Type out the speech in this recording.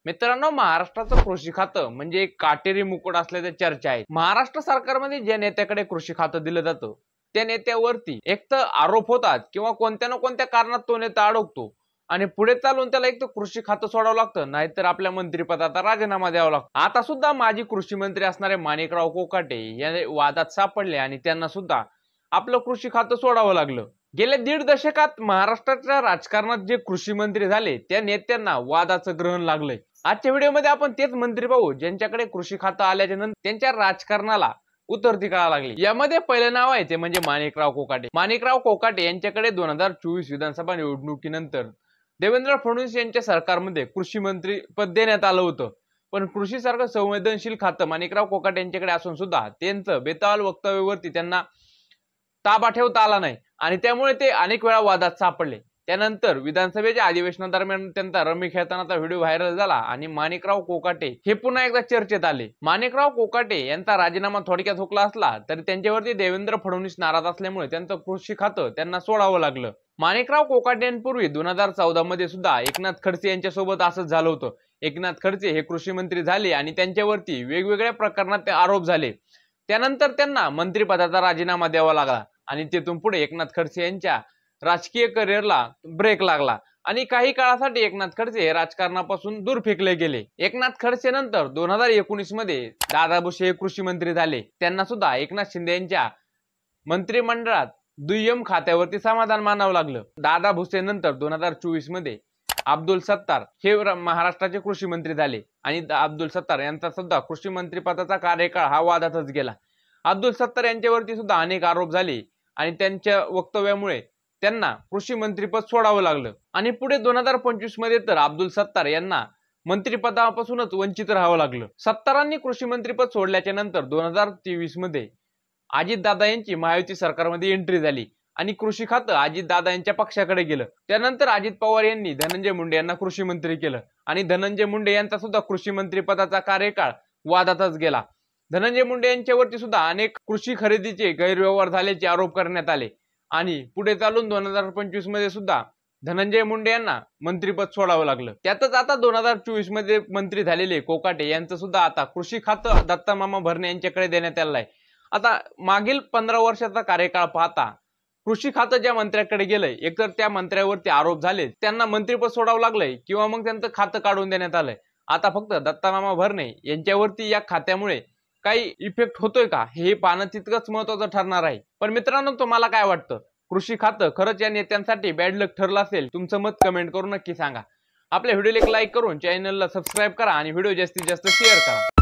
मित्रांनो, महाराष्ट्राचं कृषी खातं म्हणजे एक काटेरी मुकुट असल्याच्या चर्चा आहे। महाराष्ट्र सरकारमध्ये ज्या नेत्याकडे कृषी खातं दिलं जातं त्या नेत्यावरती एक तर आरोप होतात किंवा कोणत्या ना कोणत्या कारणात तो नेता अडकतो आणि पुढे चालून त्याला एक तर कृषी खातं सोडावं लागतं, नाहीतर आपल्या मंत्रिपदाचा राजीनामा द्यावा लागतो। आता सुद्धा माजी कृषी मंत्री असणारे माणिकराव कोकाटे या वादात सापडले आणि त्यांना सुद्धा आपलं कृषी खातं सोडावं लागलं। गेल्या दीड दशकात महाराष्ट्राच्या राजकारणात जे कृषी मंत्री झाले त्या नेत्यांना वादाचं ग्रहण लागलंय। आजच्या व्हिडिओमध्ये आपण तेच मंत्री पाहू ज्यांच्याकडे कृषी खातं आल्याच्या नंतर त्यांच्या राजकारणाला उतरती कळा लागली। यामध्ये पहिलं नाव आहे ते म्हणजे माणिकराव कोकाटे। माणिकराव कोकाटे यांच्याकडे 2024 विधानसभा निवडणुकीनंतर देवेंद्र फडणवीस यांच्या सरकारमध्ये कृषी मंत्री पद देण्यात आलं होतं, पण कृषी सारखं संवेदनशील खातं माणिकराव कोकाटे यांच्याकडे असून सुद्धा त्यांचं बेताल वक्तव्यावरती त्यांना ताबा ठेवता आला नाही आणि त्यामुळे ते अनेक वेळा वादात सापडले। त्यानंतर विधानसभेच्या अधिवेशनादरम्यान त्यांचा रमी खेळतानाचा व्हिडिओ व्हायरल झाला आणि माणिकराव कोकाटे हे पुन्हा एकदा चर्चेत आले। माणिकराव कोकाटे यांचा राजीनामा थोडक्यात हुकला असला तरी त्यांच्यावरती देवेंद्र फडणवीस नाराज असल्यामुळे त्यांचं कृषी खातं त्यांना सोडावं लागलं। माणिकराव कोकाटे यांपूर्वी 2014 मध्ये सुद्धा एकनाथ खडसे यांच्यासोबत असंच झालं होतं। एकनाथ खडसे हे कृषी मंत्री झाले आणि त्यांच्यावरती वेगवेगळ्या प्रकरणात आरोप झाले। त्यानंतर त्यांना मंत्रिपदाचा राजीनामा द्यावा लागला आणि तिथून पुढे एकनाथ खडसे यांच्या राजकीय करिअरला ब्रेक लागला आणि काही काळासाठी एकनाथ खडसे हे राजकारणापासून दूर फेकले गेले। एकनाथ खडसे नंतर 2019 मध्ये दादा भुसे हे कृषी मंत्री झाले। त्यांना सुद्धा एकनाथ शिंदे यांच्या मंत्रिमंडळात दुय्यम खात्यावरती समाधान मानावं लागलं। दादा भुसे नंतर 2024 मध्ये अब्दुल सत्तार हे महाराष्ट्राचे कृषी मंत्री झाले आणि अब्दुल सत्तार यांचा सुद्धा कृषी मंत्री पदाचा कार्यकाळ हा वादातच गेला। अब्दुल सत्तार यांच्यावरती सुद्धा अनेक आरोप झाले आणि त्यांच्या वक्तव्यामुळे त्यांना कृषी मंत्रीपद सोडावं लागलं आणि पुढे 2025 मध्ये तर अब्दुल सत्तार यांना मंत्रिपदापासूनच वंचित राहावं लागलं। सत्तारांनी कृषी मंत्रीपद सोडल्याच्या नंतर 2023 मध्ये अजितदादा यांची महायुती सरकारमध्ये एंट्री झाली आणि कृषी खातं अजितदादा यांच्या पक्षाकडे गेलं। त्यानंतर अजित पवार यांनी धनंजय मुंडे यांना कृषी मंत्री केलं आणि धनंजय मुंडे यांचा सुद्धा कृषी मंत्री पदाचा कार्यकाळ वादातच गेला। धनंजय मुंडे यांच्यावरती सुद्धा अनेक कृषी खरेदीचे गैरव्यवहार झाल्याचे आरोप करण्यात आले आणि पुढे चालून 2025 मध्ये सुद्धा धनंजय मुंडे यांना मंत्रिपद सोडावं लागलं। त्यातच आता 2024 मध्ये मंत्री झालेले कोकाटे यांचं सुद्धा आता कृषी खातं दत्तामामा भरणे यांच्याकडे देण्यात आलं आहे। आता मागील 15 वर्षाचा कार्यकाळ पाहता कृषी खातं ज्या मंत्र्याकडे गेलंय एकतर त्या मंत्र्यावरती आरोप झाले, त्यांना मंत्रिपद सोडावं लागलंय किंवा मग त्यांचं खातं काढून देण्यात आलंय। आता फक्त दत्तामामा भरणे यांच्यावरती या खात्यामुळे काही इफेक्ट होतोय का हे पाहणं तितकंच महत्त्वाचं ठरणार आहे। पण मित्रांनो, तुम्हाला काय वाटतं? कृषी खातं खरंच या नेत्यांसाठी बॅड लक ठरलं असेल? तुमचं मत कमेंट करून नक्की सांगा। आपल्या व्हिडिओला एक लाईक करून चॅनलला सबस्क्राईब करा आणि व्हिडिओ जास्तीत जास्त शेअर करा।